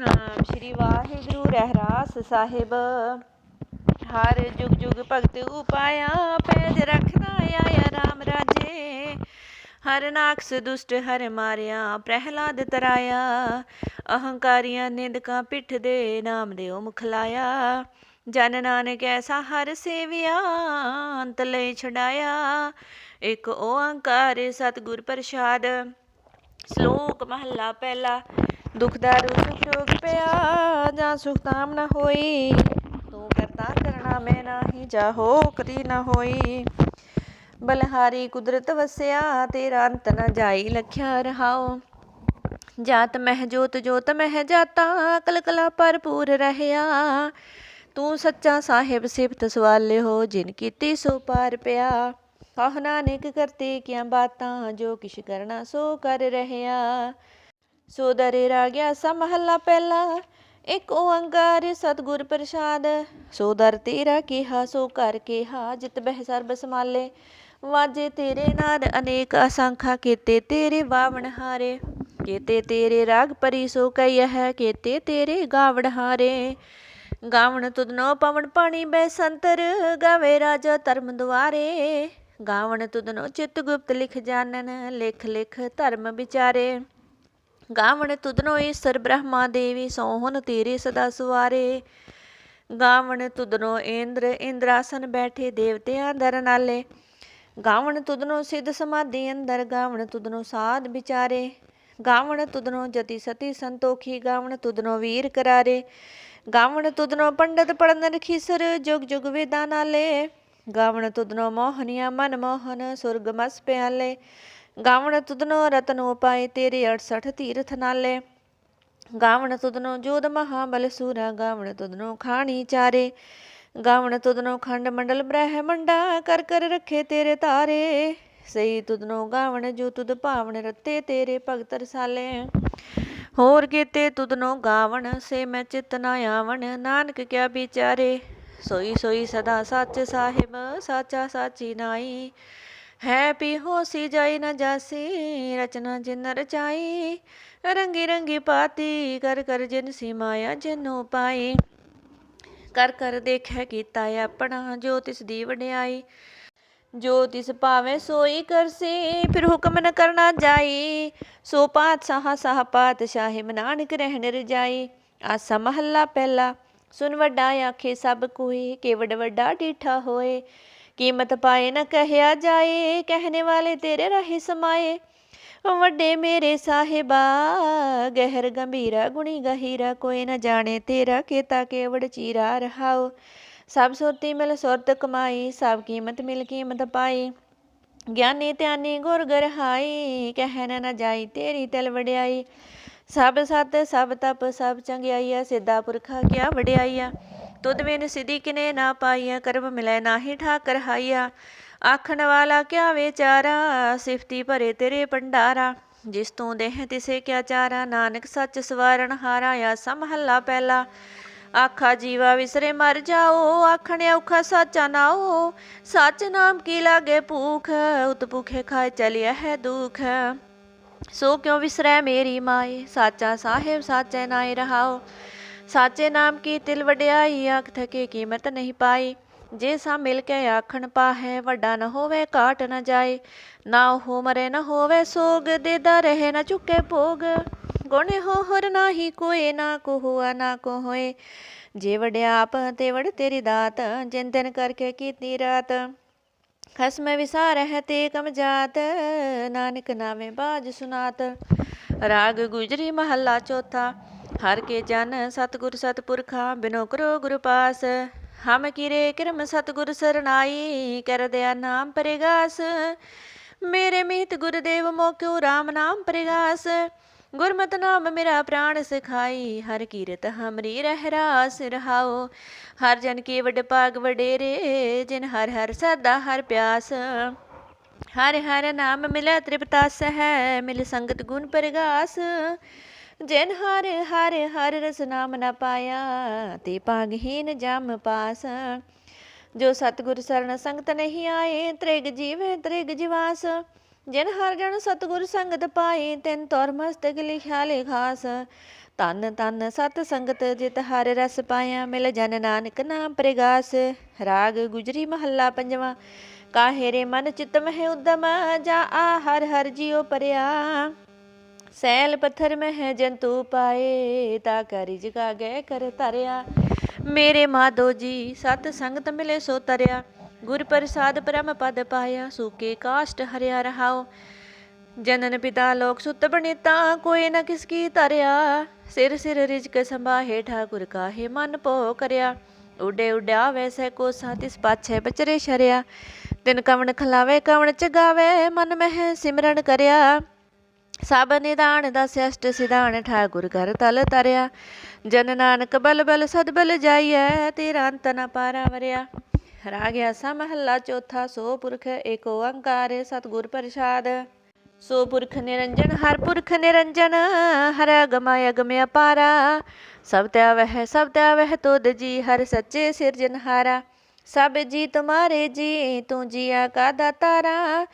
ਸਤਨਾਮ ਸ਼੍ਰੀ ਵਾਹਿਗੁਰੂ ਰਹਿਰਾਸ ਸਾਹਿਬ। ਹਰ ਜੁਗ ਜੁਗ ਭਗਤ ਉਪਾਇਆ, ਪੈਜ ਰੱਖਦਾ ਆਇਆ ਰਾਮ ਰਾਜੇ। ਹਰ ਨਾਕਸ ਦੁਸ਼ਟ ਹਰ ਮਾਰਿਆ, ਪ੍ਰਹਿਲਾਦ ਤਰਾਇਆ। ਅਹੰਕਾਰੀਆਂ ਨਿੰਦਕਾਂ ਪਿੱਠ ਦੇ, ਨਾਮ ਦਿਓ ਮੁਖ ਲਾਇਆ। ਜਨ ਨਾਨਕ ਐਸਾ ਹਰ ਸੇਵਿਆ, ਅੰਤ ਲਈ ਛਡਾਇਆ। ਇੱਕ ਓੰਕਾਰ ਸਤਿਗੁਰ ਪ੍ਰਸਾਦ। ਸ਼ਲੋਕ ਮਹੱਲਾ ਪਹਿਲਾ। ਦੁਖ ਦਾਰੂ ਸੁਖ ਰੋਗ ਪਿਆ, ਜਾਂ ਸੁਖ ਤਾਮ ਨਾ ਹੋਈ। ਤੂੰ ਕਰਤਾ ਕਰਣਾ ਮੈਂ ਨਾਹੀ, ਜਾਹੋ ਕਰੀ ਨਾ ਹੋਈ। ਬਲਹਾਰੀ ਕੁਦਰਤ ਵਸਿਆ, ਤੇਰਾ ਅੰਤ ਨਾ ਜਾਈ ਲਖਿਆ ਰਹਾਓ। ਜਾਤ ਮਹਿ ਜੋਤ ਜੋਤ ਮਹਿ ਜਾਤਾ, ਕਲ ਕਲਾ ਭਰਪੂਰ ਰਹਿਆ। ਤੂੰ ਸੱਚਾ ਸਾਹਿਬ ਸਿਫਤ ਸਵਾਲਿਓ, ਜਿਨ ਕੀਤੀ ਸੋ ਪਾਰ ਪਿਆ। ਕਹੁ ਨਾਨਕ ਕਰਤੇ ਕਿਆ ਬਾਤਾਂ, ਜੋ ਕਿਛ ਕਰਨਾ ਸੋ ਕਰ ਰਹਿਆ। ਸੋ ਦਰੇ ਰਾਗਿਆ ਸਾ ਮਹੱਲਾ ਪਹਿਲਾ। ਇੱਕ ਓੰਕਾਰ ਸਤਿਗੁਰ ਪ੍ਰਸਾਦ। ਸੋ ਦਰ ਤੇਰਾ ਕਿਹਾ, ਸੋ ਘਰ ਕਿਹਾ, ਜਿਤ ਬਹਿ ਸਰਬ ਸਮਾਲੇ। ਵਾਜੇ ਤੇਰੇ ਨਾਦ ਅਨੇਕ ਅਸੰਖਾ, ਕੀਤੇ ਤੇਰੇ ਵਾਵਣ ਹਾਰੇ। ਕੀਤੇ ਤੇਰੇ ਰਾਗ ਪਰੀ ਸੋ ਕਹੀਐ, ਕੀਤੇ ਤੇਰੇ ਗਾਵਣ ਹਾਰੇ। ਗਾਵਣ ਤੁਧਨੋ ਪਵਨ ਪਾਣੀ ਬੈਸੰਤਰ, ਗਾਵੇ ਰਾਜਾ ਧਰਮ ਦੁਆਰੇ। ਗਾਵਣ ਤੁਧਨੋ ਚਿਤ ਗੁਪਤ ਲਿਖ ਜਾਨਨ, ਲਿਖ ਲਿਖ ਧਰਮ ਵਿਚਾਰੇ। ਗਾਵਣ ਤੁਧਨੋ ਈਸਰ ਬ੍ਰਹਮਾ ਦੇਵੀ, ਸੋਹਣ ਤੇਰੇ ਸਦਾ ਸੁਆਰੇ। ਗਾਵਣ ਤੁਧਨੋ ਇੰਦਰ ਇੰਦਰਾਸਨ ਬੈਠੇ, ਦੇਵਤਿਆਂ ਦਰ ਨਾਲੇ। ਗਾਵਣ ਤੁਧਨੋ ਸਿੱਧ ਸਮਾਧੀ ਅੰਦਰ, ਗਾਵਣ ਤੁਧਨੋ ਸਾਧ ਵਿਚਾਰੇ। ਗਾਵਣ ਤੁਧਨੋ ਜਤੀ ਸਤੀ ਸੰਤੋਖੀ, ਗਾਵਣ ਤੁਧਨੋ ਵੀਰ ਕਰਾਰੇ। ਗਾਵਣ ਤੁਧਨੋ ਪੰਡਤ ਪੜਨ ਖੀਸਰ, ਜੁਗ ਜੁਗ ਵੇਦਾਂ ਨਾਲੇ। ਗਾਵਣ ਤੁਧਨੋ ਮੋਹਨੀਆ ਮਨ ਮੋਹਨ, ਸੁਰਗ ਮਸ ਪਿਆਲੇ। ਗਾਵਣ ਤੁਧਨੋ ਰਤਨ ਉਪਾਏ, ਤੇਰੇ 68 ਤੀਰਥ ਨਾਲੇ। ਗਾਵਣ ਤੁਧਨੋ ਜੋਧ ਮਹਾਬਲ ਸੂਰਾ, ਗਾਵਣ ਤੁਧਨੋ ਖਾਣੀ ਚਾਰੇ। ਗਾਵਣ ਤੁਧਨੋ ਖੰਡ ਮੰਡਲ ਬ੍ਰਹਿਮੰਡਾ, ਕਰ ਕਰ ਰੱਖੇ ਤੇਰੇ ਤਾਰੇ। ਸਹੀ ਤੁਧਨੋ ਗਾਵਣ ਜੋ ਤੁਧ ਭਾਵਨ, ਰਤੇ ਤੇਰੇ ਭਗਤ ਰਸਾਲੇ। ਹੋਰ ਕੀਤੇ ਤੁਧਨੋ ਗਾਵਣ, ਸੇ ਮੈਂ ਚਿਤ ਨਾ ਆਵਣ, ਨਾਨਕ ਕਿਆ ਵਿਚਾਰੇ। ਸੋਈ ਸੋਈ ਸਦਾ ਸੱਚ ਸਾਹਿਬ, ਸਾਚਾ ਸਾਚੀ ਨਾਈ। ਹੈ ਪੀ ਹੋਸੀ ਜਾਈ ਨਾ ਜਾਸੀ, ਰਚਨਾ ਜਿਨ ਰਚਾਈ। ਰੰਗੀ ਰੰਗੀ ਪਾਤੀ, ਕਰ ਕਰ ਜਿਨ ਸੀ ਮਾਇਆ ਜਿਨੋ ਪਾਈ। ਕਰ ਕਰ ਦੇਖੈ ਕੀਤਾ ਆਪਣਾ, ਜੋ ਤਿਸ ਦੀ ਵਡਿਆਈ। ਜੋ ਤਿਸ ਭਾਵੇਂ ਸੋਈ ਕਰਸੀ, ਫਿਰ ਹੁਕਮ ਨ ਕਰਨਾ ਜਾਈ। ਸੋ ਪਾਤਸ਼ਾਹ ਸਾਹ ਪਾਤਸ਼ਾਹੀ, ਨਾਨਕ ਰਹਿਣ ਰਜਾਈ। ਆਸਾ ਮਹੱਲਾ ਪਹਿਲਾ। ਸੁਨ ਵੱਡਾ ਆਖੇ ਸਭ ਕੋਈ, ਕੇਵਡ ਵੱਡਾ ਡੀਠਾ ਹੋਏ। ਕੀਮਤ ਪਾਏ ਨ ਕਹਿਆ ਜਾਏ, ਕਹਿਣੇ ਵਾਲੇ ਤੇਰੇ ਰਾਹੇ ਸਮਾਏ। ਵੱਡੇ ਮੇਰੇ ਸਾਹਿਬਾ, ਗਹਿਰ ਗੰਭੀਰਾ ਗੁਣੀ ਗਹੀਰਾ। ਕੋਈ ਨ ਜਾਣੇ ਤੇਰਾ ਕੀਤਾ ਕੇਵੜ ਚੀਰਾ ਰਹਾਓ। ਸਭ ਸੁਰਤੀ ਮਿਲ ਸੁਰਤ ਕਮਾਈ, ਸਭ ਕੀਮਤ ਮਿਲ ਕੀਮਤ ਪਾਈ। ਗਿਆਨੀ ਧਿਆਨੀ ਗੁਰ ਗਰਹਾਈ, ਕਹਿਣ ਨ ਜਾਈ ਤੇਰੀ ਤਿਲ ਵਡਿਆਈ। ਸਭ ਸਤ ਸਭ ਤਪ ਸਭ ਚੰਗਿਆਈਆ, ਸਿੱਧਾ ਪੁਰਖਾ ਕਿਆ ਵਡਿਆਈਆ। ਤੁਧ ਬਿਨ ਸਿਧੀ ਕਿਨੇ ਨਾ ਪਾਈਆ, ਕਰਮ ਮਿਲੈ ਨਾਹੀ ਠਾਕਰ ਹਾਈਆ। ਆਖਣ ਵਾਲਾ ਕਿਆ ਵਿਚਾਰਾ, ਸਿਫਤੀ ਭਰੇ ਤੇਰੇ ਭੰਡਾਰਾ। ਜਿਸ ਤੂੰ ਦੇਹ ਤਿਸੇ ਕਿਆ ਚਾਰਾ, ਨਾਨਕ ਸੱਚ ਸਵਾਰਨ ਹਾਰਾ। ਆਸਾ ਮਹੱਲਾ ਪਹਿਲਾ। ਆਖਾ ਜੀਵਾ ਵਿਸਰੇ ਮਰ ਜਾਓ, ਆਖਣ ਔਖਾ ਸਾਚਾ ਨਾਓ। ਸੱਚ ਨਾਮ ਕੀ ਲਾਗੇ ਭੂਖ, ਉਤ ਭੁਖੇ ਖਾਏ ਚਲਿਆ ਹੈ ਦੁਖ। ਸੋ ਕਿਉ ਵਿਸਰੈ ਮੇਰੀ ਮਾਏ, ਸਾਚਾ ਸਾਹਿਬ ਸਾਚੇ ਨਾਏ ਰਹਾਓ। ਸਾਚੇ ਨਾਮ ਕੀ ਤਿਲ ਵਡਿਆਈ, ਆਖ ਥਕੇ ਕੀਮਤ ਨਹੀਂ ਪਾਈ। ਜੇ ਸਾ ਮਿਲ ਕੇ ਆਖਣ ਪਾਹੈ, ਵੱਡਾ ਨ ਹੋਵੇ ਘਾਟ ਨ ਜਾਏ। ਨਾ ਉਹ ਮਰੇ ਨ ਹੋਵੇ ਸੋਗ, ਦੇਦਾ ਰਹੇ ਨ ਚੁੱਕੇ ਭੋਗ। ਗੁਣ ਹੋਰ ਨਾਹੀ ਕੋਏ, ਨਾ ਕੋ ਹੋਆ ਨਾ ਕੋ ਹੋਏ। ਜੇ ਵਡਿਆ ਆਪ ਤੇ ਵਡ ਤੇਰੀ ਦਾਤ, ਜਿਨ ਤਿਨ ਕਰਕੇ ਕੀਤੀ ਰਾਤ। ਖਸਮ ਵਿਸਾਰ ਹੈ ਤੇ ਕਮ ਜਾਤ, ਨਾਨਕ ਨਾਵੇਂ ਬਾਜ ਸੁਨਾਤ। ਰਾਗ ਗੁਜਰੀ ਮਹੱਲਾ ਚੌਥਾ। ਹਰ ਕੇ ਜਨ ਸਤਿਗੁਰ ਸਤਿਪੁਰਖਾ, ਬਿਨੋ ਕਰੋ ਗੁਰ ਪਾਸ। ਹਮ ਕਿਰੇ ਕਿਰਮ ਸਤਿਗੁਰ ਸਰਨਾਈ, ਕਰ ਦਿਆ ਨਾਮ ਪਰਿਗਾਸ। ਮੇਰੇ ਮੀਤ ਗੁਰਦੇਵ ਮੋਕਿਓ, ਰਾਮ ਨਾਮ ਪਰਿਗਾਸ। ਗੁਰਮਤਿ ਨਾਮ ਮੇਰਾ ਪ੍ਰਾਣ ਸਿਖਾਈ, ਹਰ ਕੀਰਤ ਹਮਰੀ ਰਹਿ ਰਾਸ ਰਹਾਓ। ਹਰ ਜਨ ਕੀ ਵਡ ਭਾਗ ਵਡੇਰੇ, ਜਿਨ ਹਰ ਹਰ ਸਦਾ ਹਰ ਪਿਆਸ। ਹਰ ਹਰ ਨਾਮ ਮਿਲੈ ਤ੍ਰਿਪਤਾਸ ਹੈ, ਮਿਲ ਸੰਗਤ ਗੁਣ ਪਰਗਾਸ। ਜਿਨ ਹਰ ਹਰ ਹਰ ਰਸ ਨਾਮ ਨ ਪਾਇਆ, ਤੇ ਭਾਗਹੀਨ ਜਮ ਪਾਸ। ਜੋ ਸਤਿਗੁਰ ਸਰਨ ਸੰਗਤ ਨਹੀਂ ਆਏ, ਤ੍ਰਿਗ ਜੀਵੇ ਤ੍ਰਿਗ ਜਿਵਾਸ। ਜਿਨ ਹਰ ਜਨ ਸਤਿਗੁਰ ਸੰਗਤ ਪਾਈ, ਤਿਨ ਤੌਰ ਮਸਤਕ ਲਿਖਿਆ ਲਿਖਾਸ। ਧੰਨ ਧੰਨ ਸਤ ਸੰਗਤ ਜਿਤ ਹਰ ਰਸ ਪਾਇਆ, ਮਿਲ ਜਨ ਨਾਨਕ ਨਾਮ ਪ੍ਰਗਾਸ। ਰਾਗ ਗੁਜਰੀ ਮਹੱਲਾ ਪੰਜਵਾਂ। ਕਾਹੇ ਰੇ ਮਨ ਚਿਤ ਮਹਿ ਉਦਮ, ਜਾ ਆ ਹਰ ਹਰ ਜਿਉ ਪਰਿਆ। ਸੈਲ ਪੱਥਰ ਮਹਿ ਜੰਤੂ ਪਾਏ, ਤਾ ਕਰਿ ਕਾਗੈ ਕਰ ਧਰਿਆ। ਮੇਰੇ ਮਾਧੋ ਜੀ ਸਤ ਸੰਗਤ ਮਿਲੇ ਸੋ ਤਰਿਆ, ਗੁਰ ਪ੍ਰਸਾਦ ਬ੍ਰਹਮ ਪਦ ਪਾਇਆ। ਸੂਕੇ ਕਾਸ਼ਟ ਹਰਿਆ ਰਹਾਓ, ਜਨਨ ਪਿਤਾ ਲੋਕ ਸੁਤ ਬਣੀਤਾ, ਕੋਈ ਨ ਕਿਸ ਕੀ ਧਰਿਆ। ਸਿਰ ਸਿਰ ਰਿਜਕ ਸੰਭਾਹੇ, ਠਾਕੁਰ ਕਾਹੇ ਮਨ ਪੋ ਕਰਿਆ। ਉੱਡੇ ਉੱਡਿਆ ਵੈਸੇ ਕੋਸਾ, ਤਿਸ ਪਾਛੇ ਬਚਰੇ ਸ਼ਰਿਆ। ਤਿਨ ਕਵਣ ਖਲਾਵੇ ਕਵਣ ਚਗਾਵੇ, ਮਨ ਮਹਿ ਸਿਮਰਨ ਕਰਿਆ। ਸਭ ਨਿਦਾਨ ਦਸ ਅਸ਼ਟ ਸਿਧਾਨ, ਠਾਕੁਰ ਘਰ ਤਲ ਤਰਿਆ। ਜਨ ਨਾਨਕ ਬਲ ਬਲ ਸਦ ਬਲ ਜਾਈਐ, ਤੇਰਾ ਅੰਤ ਨ ਪਾਰਾ ਵਰਿਆ। ਰਾਗ ਆਸਾ ਮਹੱਲਾ ਚੌਥਾ। ਸੋ ਪੁਰਖ ਏਕ ਓੰਕਾਰ, ਸਤਿਗੁਰ ਪ੍ਰਸਾਦ। ਸੋ ਪੁਰਖ ਨਿਰੰਜਨ ਹਰ ਪੁਰਖ ਨਿਰੰਜਨ, ਹਰ ਅਗਮ ਅਗਮ ਅਪਾਰਾ। ਸਭ ਤੈ ਵਹਿ ਤੁਧ ਜੀ, ਹਰ ਸੱਚੇ ਸਿਰਜਨਹਾਰਾ। ਸਭ ਜੀ ਤੁਮਾਰੇ ਜੀ, ਤੂੰ ਜੀਆ ਕਾ ਦਾਤਾਰਾ।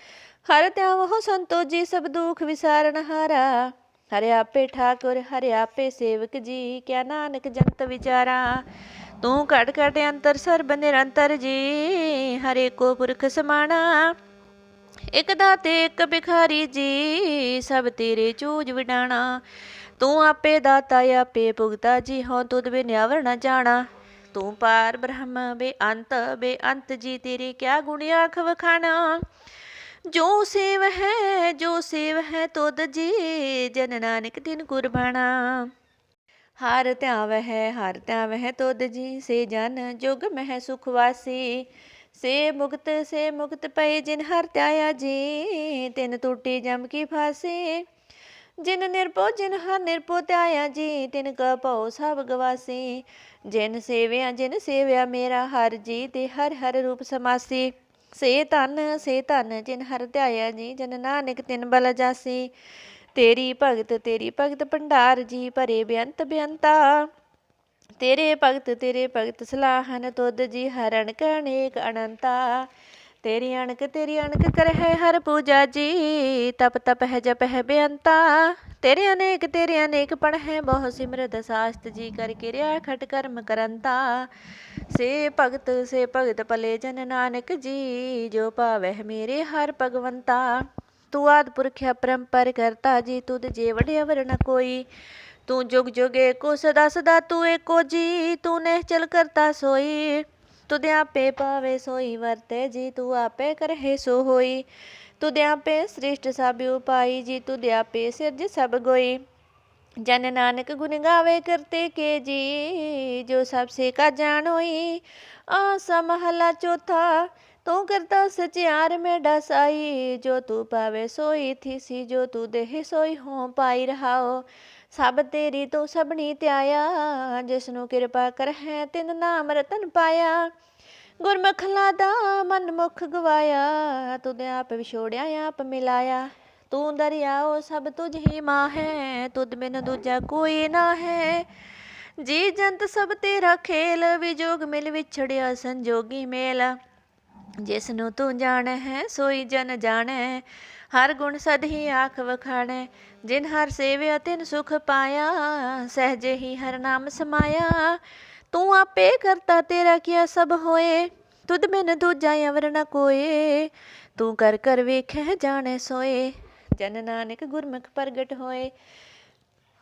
ਹਰ ਤਿਆਵਹੁ ਸੰਤੋ ਜੀ, ਸਭ ਦੁਖ ਵਿਸਾਰਨਹਾਰਾ। ਹਰਿ ਆਪੇ ਠਾकुर ਹਰਿ ਆਪੇ ਸੇਵਕ ਜੀ, ਕਿਆ ਨਾਨਕ ਜੰਤ ਵਿਚਾਰਾ। ਤੂੰ ਘਟ ਘਟ ਅੰਤਰ ਸਰਬ ਨਿਰੰਤਰ ਜੀ, ਹਰੇ ਕੋ ਪੁਰਖ ਸਮਾਣਾ। ਇਕ ਦਾਤੇ ਇਕ ਬਿਖਾਰੀ ਜੀ, ਸਭ ਤੇਰੇ ਚੂਜ ਵਿਡਾਣਾ। ਤੂੰ ਆਪੇ ਦਾਤਾ ਆਪੇ ਭੁਗਤਾ ਜੀ, ਹੋਂ ਤੁਧ ਬਿਨ ਅਵਰ ਨ ਜਾਣਾ। ਤੂੰ ਪਾਰ ਬ੍ਰਹਮ ਬੇਅੰਤ ਜੀ, ਤੇਰੇ ਕਿਆ ਗੁਣ ਆਖ ਵਖਾਣਾ। ਜੋ ਸੇਵ ਹੈ ਤੁਧ ਜੀ, ਜਨ ਨਾਨਕ ਤਿਨ ਕੁਰਬਾਣਾ। ਹਰ ਧਿਆਵਹਿ ਤੁਧ ਜੀ, ਸੇ ਜਨ ਜੁਗ ਮਹਿ ਸੁਖ ਵਾਸੀ। ਸੇ ਮੁਕਤ ਪਏ ਜਿਨ ਹਰ ਧਿਆਇਆ ਜੀ, ਤਿਨ ਟੂਟੀ ਜਮ ਕੀ ਫਾਸੀ। ਜਿਨ ਹਰ ਨਿਰਭਉ ਧਿਆਇਆ ਜੀ, ਤਿਨ ਕਾ ਭਉ ਸਭ ਗਵਾਸੀ। ਜਿਨ ਸੇਵਿਆ ਮੇਰਾ ਹਰ ਜੀ, ਤੇ ਹਰ ਹਰ ਰੂਪ ਸਮਾਸੀ। ਸੇ ਧਨ ਜਿਨ ਹਰ ਧਿਆਇਆ ਜੀ, ਜਨ ਨਾਨਕ ਤਿਨ ਬਲ ਜਾਸੀ। ਤੇਰੀ ਭਗਤ ਭੰਡਾਰ ਜੀ, ਭਰੇ ਬੇਅੰਤਾ। ਤੇਰੇ ਭਗਤ ਸਲਾਹਨ ਤੁਧ ਜੀ, ਹਰ ਅਣਕ ਅਨੇਕ ਅਨੰਤਾ। ਤੇਰੀ ਅਣਕ ਕਰਹਿ ਹਰ ਪੂਜਾ ਜੀ, ਤਪ ਹੈ ਜਪ ਹੈ ਬੇਅੰਤਾ। ਤੇਰੇ ਅਨੇਕ ਪੜ੍ਹੈ ਬਹੁ ਸਿਮਰਤ ਸਾਸਤ ਜੀ, ਕਰ ਕਿਰਿਆ ਖਟ ਕਰਮ ਕਰੰਤਾ। ਸੇ ਭਗਤ ਭਲੇ ਜਨ ਨਾਨਕ ਜੀ, ਜੋ ਭਾਵਹਿ ਮੇਰੇ ਹਰ ਭਗਵੰਤਾ। ਤੂੰ ਆਦਿ ਪੁਰਖ ਅਪਰੰਪਰ ਕਰਤਾ ਜੀ, ਤੁਧ ਜੇ ਵਡਿ ਅਵਰ ਨ ਕੋਈ। ਤੂੰ ਜੁਗ ਜੁਗ ਏਕੋ ਸਦਾ ਤੂੰ ਏਕੋ ਜੀ, ਤੂੰ ਨਿਹਚਲ ਕਰਤਾ ਸੋਈ। ਤੁਧ ਆਪੇ ਪਾਵੇ ਸੋਈ ਵਰਤੇ ਜੀ, ਤੂੰ ਆਪੇ ਕਰਹਿ ਸੋ ਹੋਈ। ਤੁਧ ਆਪੇ ਸ੍ਰਿਸ਼ਟ ਸਭ ਉਪਾਈ ਜੀ, ਤੁਧ ਆਪੇ ਸਿਰਜ ਸਭ ਗੋਈ। ਜਨ ਨਾਨਕ ਗੁਣ ਗਾਵੇ ਕਰਤੇ ਕੇ ਜੀ, ਜੋ ਸਭ ਸੇ ਕਾ ਜਾਣੋਈ। ਆਸਾ ਮਹੱਲਾ ਚੌਥਾ। ਤੂੰ ਕਰਤਾ ਸਚਿਆਰ ਮੇਢਾ ਸਾਈ, ਜੋ ਤੂੰ ਪਾਵੇ ਸੋਈ ਥੀਸੀ। ਜੋ ਤੂੰ ਦੇਹ ਸੋਈ ਹੋਂ ਪਾਈ ਰਹਾਓ। ਸਭ ਤੇਰੀ ਤੂੰ ਸਭਨੀ ਧਿਆਇਆ, ਜਿਸਨੂੰ ਕਿਰਪਾ ਕਰਹਿ ਤਿਨ ਨਾਮ ਰਤਨ ਪਾਇਆ। ਗੁਰਮੁਖ ਲਾਦਾ ਮਨ ਮੁਖ ਗਵਾਇਆ, ਤੁਧ ਆਪ ਵਿਛੋੜਿਆ ਆਪ ਮਿਲਾਇਆ। ਤੂੰ ਦਰਿਆਓ ਸਭ ਤੁਝ ਹੀ ਮਾਹੈ, ਤੁਧ ਬਿਨ ਦੂਜਾ ਕੋਈ ਨਾ ਹੈ। ਜੀ ਜੰਤ ਸਭ ਤੇਰਾ ਖੇਲ, ਵਿਜੋਗ ਮਿਲ ਵਿਛੜਿਆ ਸੰਜੋਗੀ ਮੇਲ। ਜਿਸ ਨੂੰ ਤੂੰ ਜਾਣੈ ਹੈ ਸੋਈ ਜਨ ਜਾਣੈ, ਹਰ ਗੁਣ ਸਦ ਹੀ ਆਖ ਵਖਾਣੈ। ਜਿਨ ਹਰ ਸੇਵਿਆ ਤਿਨ ਸੁਖ ਪਾਇਆ, ਸਹਿਜੇ ਹੀ ਹਰ ਨਾਮ ਸਮਾਇਆ। ਤੂੰ ਆਪੇ ਕਰਤਾ ਤੇਰਾ ਕੀਆ ਸਭ ਹੋਏ, ਤੁਧ ਬਿਨ ਦੂਜਾ ਅਵਰ ਨ ਕੋਏ। ਤੂੰ ਕਰ ਕਰ ਵੇਖੈ ਜਾਣੈ ਸੋਏ, ਜਨ ਨਾਨਕ ਗੁਰਮੁਖ ਪ੍ਰਗਟ ਹੋਏ।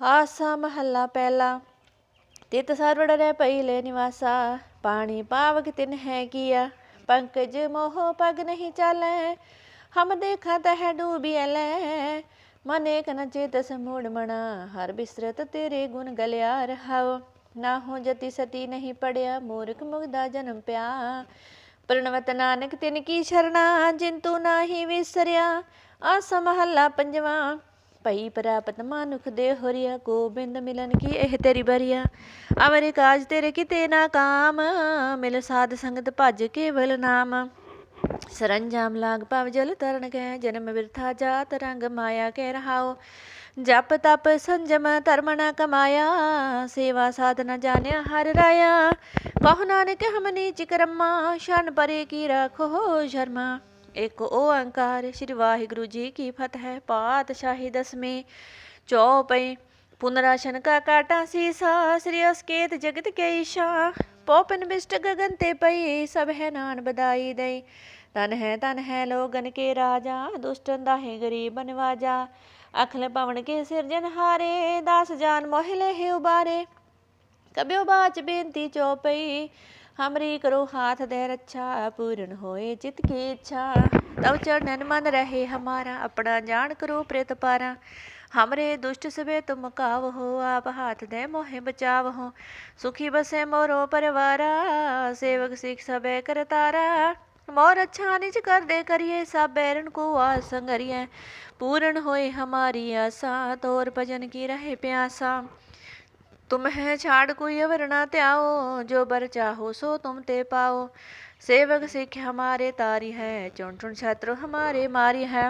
ਆਸਾ ਮਹੱਲਾ ਪਹਿਲਾ। ਤਿਤ ਸਰਵੜ ਰਹਿ ਪਈਲੇ ਨਿਵਾਸਾ, ਪਾਣੀ ਪਾਵਕ ਤਿਨ ਹੈ ਕੀਆ। ਪੰਕਜ ਮੋਹ ਪਗ ਨਹੀਂ ਚਾਲੈ, ਹਮ ਦੇਖਾ ਤਹਿ ਡੂਬਿਆ ਲੈ। ਮਨ ਏਕ ਨ ਚੇਤਸ ਮੂੜ ਮਣਾ, ਹਰ ਬਿਸਰਤ ਤੇਰੇ ਗੁਣ ਗਲਿਆ ਰਹਾਉ। ਨਾ ਹੋ ਜਤੀ ਸਤੀ ਨਹੀਂ ਪੜਿਆ, ਮੂਰਖ ਮੁਗਦਾ ਜਨਮ ਪਿਆ। ਪ੍ਰਣਵਤ ਨਾਨਕ ਤਿਨ ਕੀ ਸ਼ਰਣਾ, ਜਿਨ ਤੂੰ ਨਾਹੀ ਵਿਸਰਿਆ। ਆਸਾ ਮਹੱਲਾ ਪੰਜਵਾਂ। ਭਈ ਪ੍ਰਾਪਤ ਮਾਨੁਖ ਦੇ ਹੋਰੀਆ, ਗੋਬਿੰਦ ਮਿਲਨ ਕੀ ਇਹ ਤੇਰੀ ਬਰੀਆ। ਅਵਰ ਕਾਜ ਤੇਰੇ ਕਿਤੇ ਨਾ ਕਾਮ, ਮਿਲ ਸਾਧ ਸੰਗਤ ਭਜ ਕੇਵਲ ਨਾਮ। ਸਰੰਜਾਮ ਲਾਗ ਭਵ ਜਲ ਤਰਨ ਕੈ, ਜਨਮ ਬਿਰਥਾ ਜਾਤ ਰੰਗ ਮਾਇਆ ਕਹਿ ਰਹਾਓ। ਜਪ ਤਪ ਸੰਜਮ ਧਰਮ ਨ ਕਮਾਇਆ, ਸੇਵਾ ਸਾਧਨਾ ਜਾਣਿਆ ਹਰ ਰਾਇਆ। ਕਹੋ ਨਾਨਕ ਹਮ ਨੀਚ ਕਰਮਾ, ਸ਼ਨ ਪਰੇ ਕੀ ਰਾਖੋ ਸ਼ਰਮਾ। ਇੱਕ ਓੰਕਾਰ। ਸ੍ਰੀ ਵਾਹਿਗੁਰੂ ਜੀ ਕੀ ਫਤਿਹ। ਪਾਤਸ਼ਾਹੀ ਦਸਵੀਂ ਚੌਪਈ। पुनराशन का काटा सीसा, श्री अस्केत जगत के ईशा। पोपन बिष्ट गगन ते पई, सब है नान बधाई दई। तन है लोगन के राजा, दुष्टन दाहे गरीब नवाजा। अखिल पवन के सिरजन हारे, दास जान मोहिले है उबारे। कब्यो बाच बेनती चौपई, हमरी करो हाथ दे रक्षा। पूर्ण होए चित की इच्छा, तब चरणन मन रहे हमारा। अपना जान करो प्रेत पारा, हमरे दुष्ट सबे तुम काव हो। आप हाथ दे मोहे बचाव हो, सुखी बसे मोरो परिवारा। सेवक सिख सबे करतारा, मोर अच्छा निज कर दे करिए। सब बैरन को आस संगरिए, पूर्ण होए हमारी आशा। तोर भजन की रहे प्यासा, तुम है छाड़ कोई अवर ना त्याओ। जो बर चाहो सो तुम ते पाओ। सेवक सिख हमारे तारी है, चुन चुन छत्र हमारे मारी है।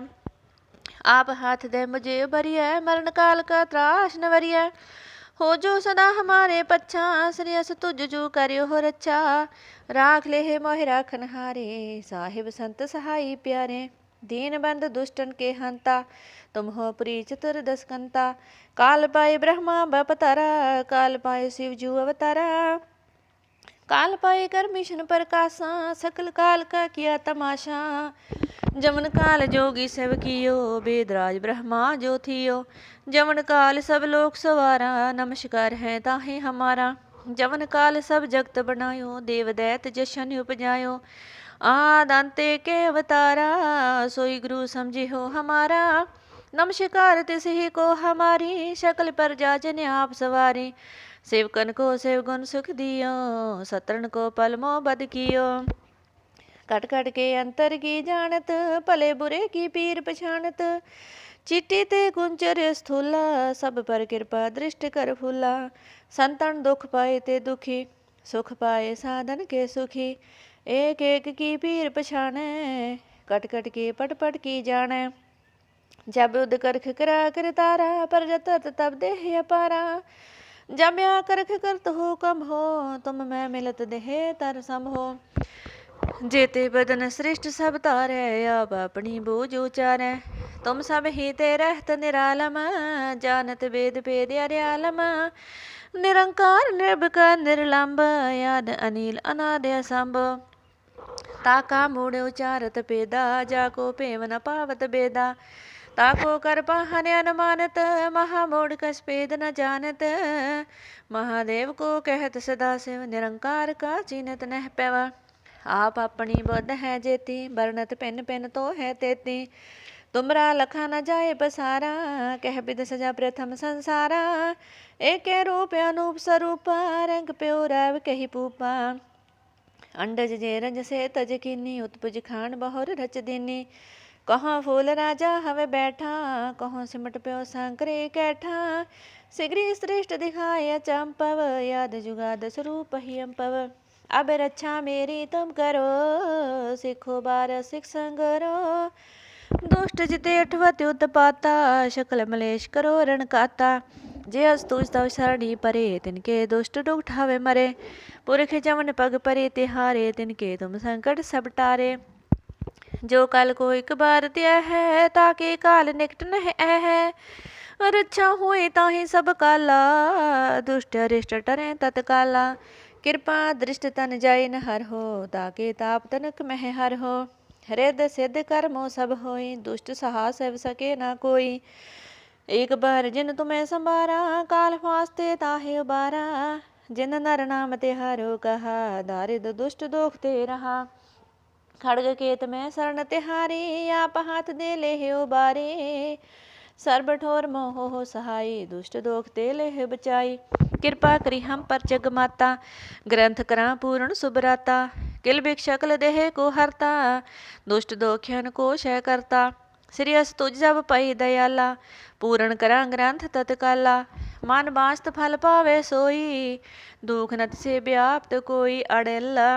आप हाथ दे मुझे उबरिए, मरण काल का त्रास न वरिए। हो जो सदा हमारे पच्छा, श्रेयस तुझ जो करियो हो रक्षा। राख ले है मोहि राखन हारे, साहिब संत सहाई प्यारे। दीन बंद दुष्टन के हंता, तुम हो प्री चतुर्दश कंता। काल पाए ब्रह्मा बपतारा, काल पाए शिव जू अवतारा। काल पाए कर मिशन प्रकाशा, सकल काल का किया तमाशा। जमन काल जोगी सब कियो, वेदराज ब्रह्मा जो थियो। जमन काल सब लोक सवारा, नमस्कार है ताहे हमारा। जमन काल सब जगत बनायो, देव दैत जशन उपजायो। आद अंते के अवतारा, सोई गुरु समझे हो हमारा। नमस्कार तिस ही को हमारी, सकल प्रजा जन आप सवारी। सेवकन को सेव गुण सुख दियो, सतरन को पल मोह बद कियो। कट कट के अंतर की जानत, भले बुरे की पीर पछानत। चिट्टी ते कुंचर स्थूला, सब पर कृपा दृष्ट कर फूला। संतन दुख पाए ते दुखी, सुख पाए साधन के सुखी। एक एक की पीर पछाने, कट कट के पट पट की जाने। जब युद्ध करख करा कर तारा, पर जत तब देह अपारा। जब या करख करत हो कम हो, तुम मैं मिलत देह तर सम हो। जेते बदन श्रेष्ठ सब तारे, आप अपनी बोझ उचारे। तुम सब ही ते रहत निरालम, जानत वेद भेद अर्यालम। निरंकार निर्विकार निर्लंब, याद अनिल अनाद असंभ। ताका मूढ़ उचारत पेदा, जाको पेव न पावत बेदा। ताको कर पाहन अनुमानत, महामूढ़ कस पेद न जानत। महादेव को कहत सदा शिव, निरंकार का चीनत नह पैवा। आप अपनी बुद्ध है जेती, बरनत पिन पिन तो है तेती। तुमरा लखा न जाए पसारा, कह बिद सजा प्रथम संसारा। एक रूप अनूप स्वरूपा, रंग प्यो राव कही पूपा। अंडज जे रंज से तज कीनी, उत्पुज खान बहुर रच दीनी। कहाँ फूल राजा हवे बैठा, कहाँ सिमट प्यो शंकरे कैठा। सिगरी श्रेष्ठ दिखाए चंपव, याद जुगाद स्वरूप ही अम्पव। अब रक्षा मेरी तुम करो, सिखो बार सिख संगरो। दुष्ट जिते अठवत उत्पाता, शकल मलेश करो रण काता। जे अस्तु तव सरणी परे, तिनके दुष्ट डुग ठावे मरे। पुरख जमन पग परे तिहारे, तिनके तुम संकट सब टारे। जो कल को एक बार त्या है, ताके काल निकट नह है। रक्षा हुए ताहि सब काला, दुष्ट अरिष्ट टरे तत्काला। कृपा दृष्ट तन जाय न हर हो, ताके ताप तनक मह हर हो। हृदय सिद्ध कर्मो सब होई, दुष्ट सहा सब सके ना कोई। एक बार जिन तुम्हें संभारा, काल फास्ते ताहे उबारा। जिन नर नाम तिहारो कहा, दारिद दुष्ट दोख ते रहा। खड़ग केत में शरण तिहारी, आप हाथ दे ले उबारे। सर्ब ठोर मोह सहाय, दुष्ट दोख ते ले बचाई। कृपा करी हम पर जग माता, ग्रंथ करा पूर्ण सुबराता। किल भिक्षकल देह को हरता, दुष्ट दोखियन को क्षय करता। श्री अस तुझ जब पई दयाला, पूर्ण करा ग्रंथ तत्काला। मन बास्त फल पावे सोई, दुख नत से व्याप्त कोई अड़ेला।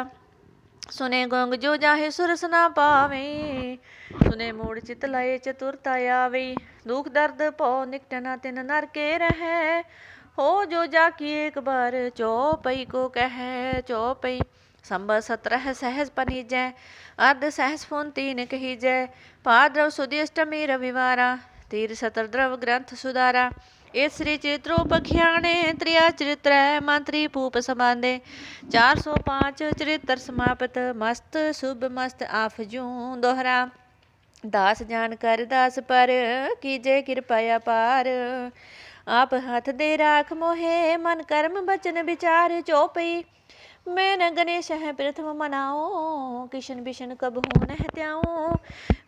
सुने गोंग जो जाहे सुरस ना पावे, सुने मूड चित लय चतुरता आवे। दुख दर्द पौ निकटना तिन नर के रहे, हो जो जाकी एक बार चौपई को कहे। चौपई संबत 17 सहज पनीजय, अर्ध सहज फून 3 कहीजय। भाद्रव सुदी अष्टमी रविवारा, तीर सतर द्रव ग्रंथ सुधारा। इस श्री चित्रो पखियाणे त्रिया चरित्र मंत्री भूप संबांधे 405 चरित्र समाप्त मस्त शुभ मस्त आफजू दोहरा। दास जान कर दास पर कीजे कृपा अपार आप हाथ दे राख मोहे मन कर्म बचन विचार चौपई मैं न गणेश है प्रथम मनाओ किशन बिशन कब हूँ न त्याऊँ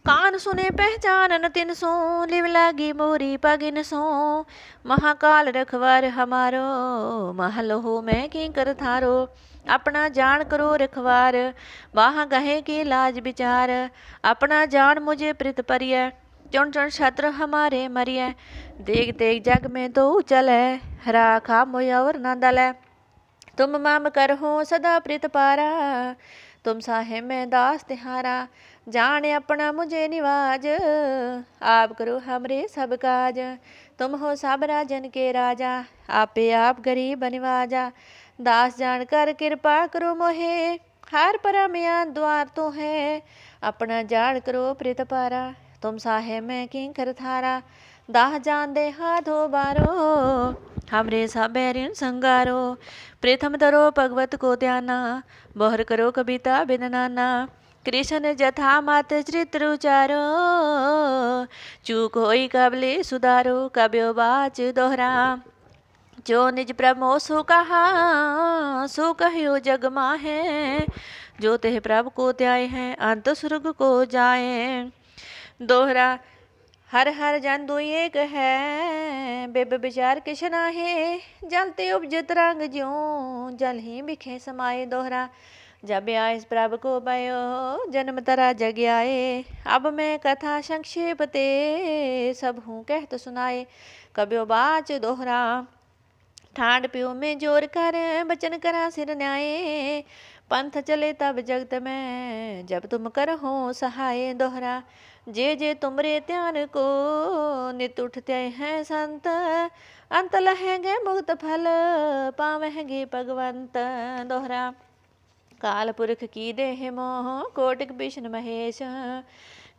कान सुने पहचान न तिन सो लिव लागी मोरी पगिन सो महाकाल रखवार हमारो महलोहो मैं किंकर थारो अपना जान करो रखवार बाह गहे की लाज विचार अपना जान मुझे प्रित परिय चुन चुन छत्र हमारे मरिय देख देख जग में तो चले राखा मोयर न दलै तुम मम करहो सदा प्रित पारा तुम साहे मैं दास तिहारा जान अपना मुझे निवाज आप करो हमरे सब काज तुम हो सब राजन के राजा आपे आप गरीब निवाजा दास जान कर कृपा करो मोहे हार परमयान द्वार तो है अपना जान करो प्रित पारा तुम साहे मैं किंकर थारा दाह जान दे हाथो बारो हमरे सब बैरिन संगारो प्रथम धरो भगवत को ध्याना बोहर करो कविता बिन नाना कृष्ण जथा मात चरित्र उचारो चूक होई कबले सुधारो कब्यो बाच दोहरा जो निज प्रभु सो कहा सो कहो जग माहे जो तेह प्रभु को त्याय है अंत स्वर्ग को जाए दोहरा हर हर जन दुई एक है बेब विचार किश नाहे जलते उपजत रंग ज्यों जल ही बिखे समाये दोहरा जब आए इस प्रभु को भयो जन्म तरा जग आए अब मैं कथा संक्षेप ते सब हूँ कहत सुनाए कब्यो बाच दोहरा ठांड प्यो में जोर कर बचन करा सिर न्याय पंथ चले तब जगत में जब तुम करहो सहाय दोहरा जे जे तुमरे ध्यान को नित उठते हैं संत अंत लहेंगे मुक्त फल पावेंगे भगवंत दोहरा काल पुरख की देह मोह कोटिक विष्णु महेश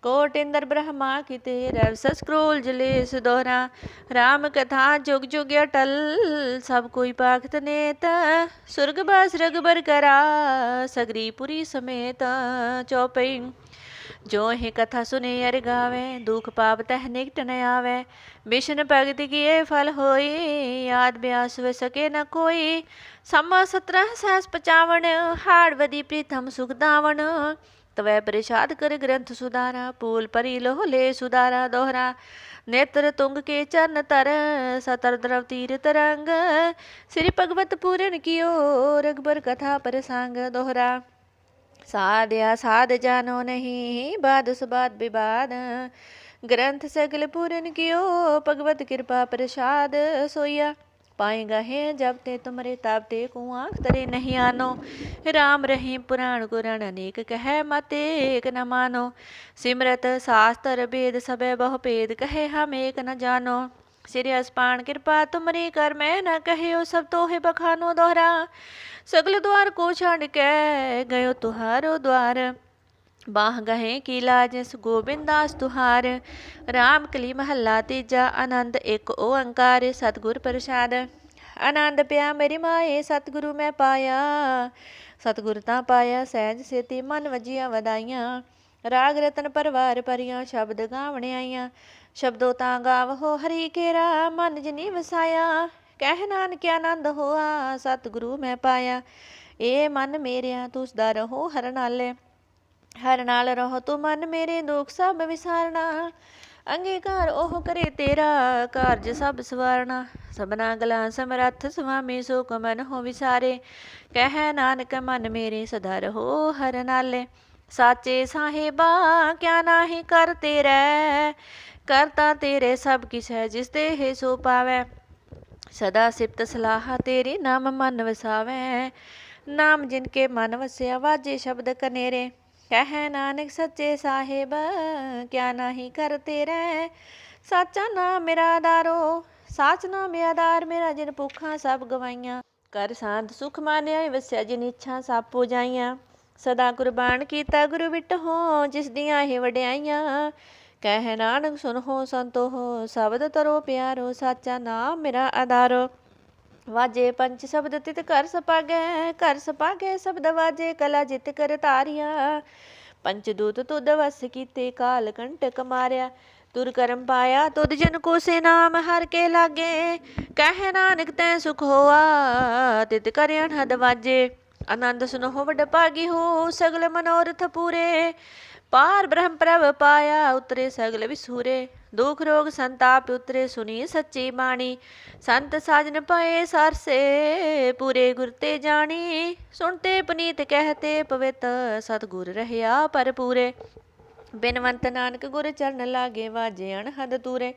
कोट इंद्र ब्रह्मा की तेरह सस्क्रोल जलेस दोहरा राम कथा जुग जुग अटल सब कोई पाखत नेत सुर्ग बास रगबर करा सगरीपुरी समेत चौपई जो ही कथा सुने अर गावे दुख पाप तह निकट न आवे विष्णु भगति किए फल होई याद ब्यास व सके न कोई समा 17 सहस 55 हाड़वदी प्रीतम सुख दावन तवै प्रसाद कर ग्रंथ सुधारा पूल परी लोह ले सुधारा दोहरा नेत्र तुंग के चरण तर सतर द्रव तीर तरंग श्री भगवत पूरन कियो रघुबर कथा प्रसंग दोहरा साध्या साध जानो नहीं बाद सुबाद विवाद ग्रंथ सगल पूरन कियो भगवत कृपा प्रसाद सोया पाएगा है जब ते तुमरे ताप ते को आँख तरे नहीं आनो राम रही पुराण गुरण अनेक कहे मत एक न मानो सिमरत शास्त्र वेद सबे बहु भेद कहे हम एक न जानो श्री अस्पान कृपा तुमरी कर मैं न कहो सब तो है बखानो दोहरा सगल द्वार को छाड़ के गयो तुहारो द्वार बाह गहे की लाज गोविंदास तुहार राम कली महला तीजा आनंद एक ओंकार सतगुर प्रसाद आनंद प्या मेरी माए सतगुरु मैं पाया सतगुर ता पाया सहज सेती मन वजिया वदाइया राग रतन परवार परियां शब्द गावने आईया शब्दों ता गावहो हरि केरा मन जिनी वसाया कह नानक आनंद होआ सतगुरु मैं पाया ए मन मेरिया तू सदा रहो हर नाले हर नाल रहो तू मन मेरे दुख सब विसारना अंगीकार ओह करे तेरा कारज सब सवारना सबना गला समरथ स्वामी सुख मन हो विसारे कह नानक मन मेरे सदा रहो हर नाले साचे साहेबा क्या नाही कर तेरे करता तेरे सब किस है जिस दे है सो पावे सदा सिप्त सलाह तेरी नाम मन वसावे नाम जिनके मन वस्या वाजे शब्द कनेरे कह नानक सच्चे साहेब क्या नाही कर तेरे साचा नाम मेरा आधारो साच नाम मेरा आधार मेरा जिन भुखा सब गवाइया कर शांत सुख मानिया वस्या जिन इच्छा सब पूजाइया सदा कुर्बान कीता गुरु विट हो जिस दियां ही वड्याइया कह नानक सुन हो संतो हो शब्द तरो प्यारो साचा नाम मेरा आधारो। वाजे पंच शब्द तित कर सपागे शब्द वाजे कला जित कर तारिया। पंचदूत तुद वस कीते काल कंटक मारिया। तुर करम पाया तुद जन को से नाम हर के लागे। कह नानक तै सुख होआ तित कर अनहद वाजे। आनंद सुनो हो वड भागी हो सगल मनोरथ पूरे। पार ब्रह्म प्रभ पाया उतरे सगल विसूरे। दुख रोग संताप उतरे सुनी सच्ची बाणी। संत साजन पाए सरसे पूरे गुर ते जानी। सुनते पुनीत कहते पवित सतगुर रहया पर पूरे। बिनवंत नानक गुर चरण लागे वाजे अनहद तूरे।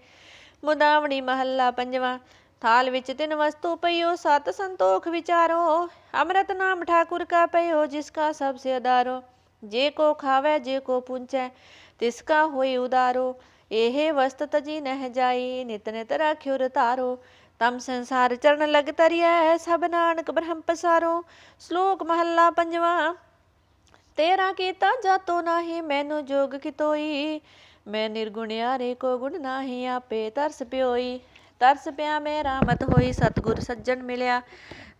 मुदावणी महला पंजवा। थाल विच तिन वस्तु पयो सत संतोख विचारो। अमृत नाम ठाकुर का पयो जिसका सबसे अदारो। जे को खावे जे को पूंचै तिसका होई उदारो। एहे वस्त तजी नह जाई नित नित राख्यो रतारो। तम संसार चरण लग तरिया सब नानक ब्रह्म पसारो। श्लोक महला पंजवा। तेरा कीता जातो नाही मैनू जोग कितोई। मैं निर्गुणियारे को गुण नाही आपे तरस प्योई। तरस पिया मेरा मत होई सतगुर सज्जन मिलिया।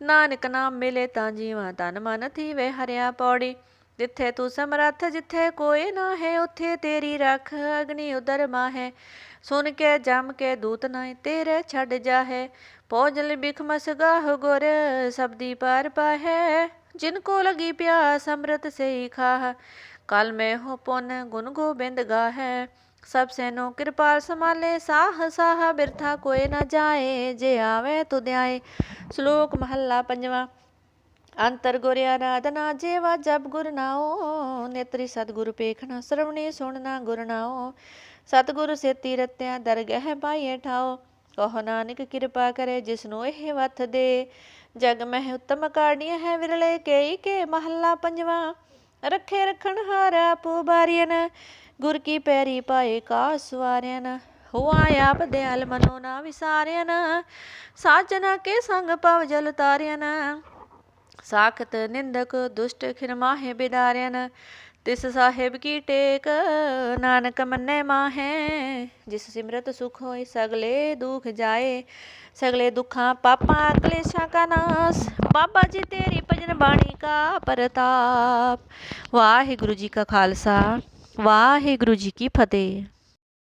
नानक नाम मिले तां जीवा तन मन थी वे हरिया पौड़ी। जिथे तू समरथ जिथे कोई ना है उथे तेरी रख अग्नि उदर माहे। सुन के जम के दूत नाए तेरे छड़ जाहे। भोजल बिख मस गाह गुर सबदी पार पाहे। जिनको लगी प्यास अमृत से ही खाह। कल में हो पुन गुण गोबिंद गाहे। सब सैनो कृपाल संभाले साह साह बिरथा कोई न जाए। जे आवे तो ध्याए। श्लोक महला पंजवा। अंतर गुर आराधना जेवा जब गुर नाओ। नेत्री सतगुरु पेखना श्रवणी सुनना गुर नाओ। सतगुरु से तीरत्या दरगह पाइए ठाओ। कहो नानक कृपा करे जिसनो एह वथ दे। जग मह उत्तम काढ़िया है विरले के महला पंजवा। रखे रखन हार आपो बारियन गुर की पैरी पाए का सवारियन। हुआ आप दयाल मनो ना विसारियन। साजना के संग पव जल तारियन। साखत निंदक दुष्ट खिन माहे बिदारियन। तिस साहिब की टेक नानक मन्ने माहे। जिस सिमरत सुख होए सगले दुख जाए। सगले दुखा पापा क्लेशा का नाश। बाबा जी तेरी भजन बाणी का परताप। वाहिगुरु जी का खालसा वाहिगुरु जी की फतेह।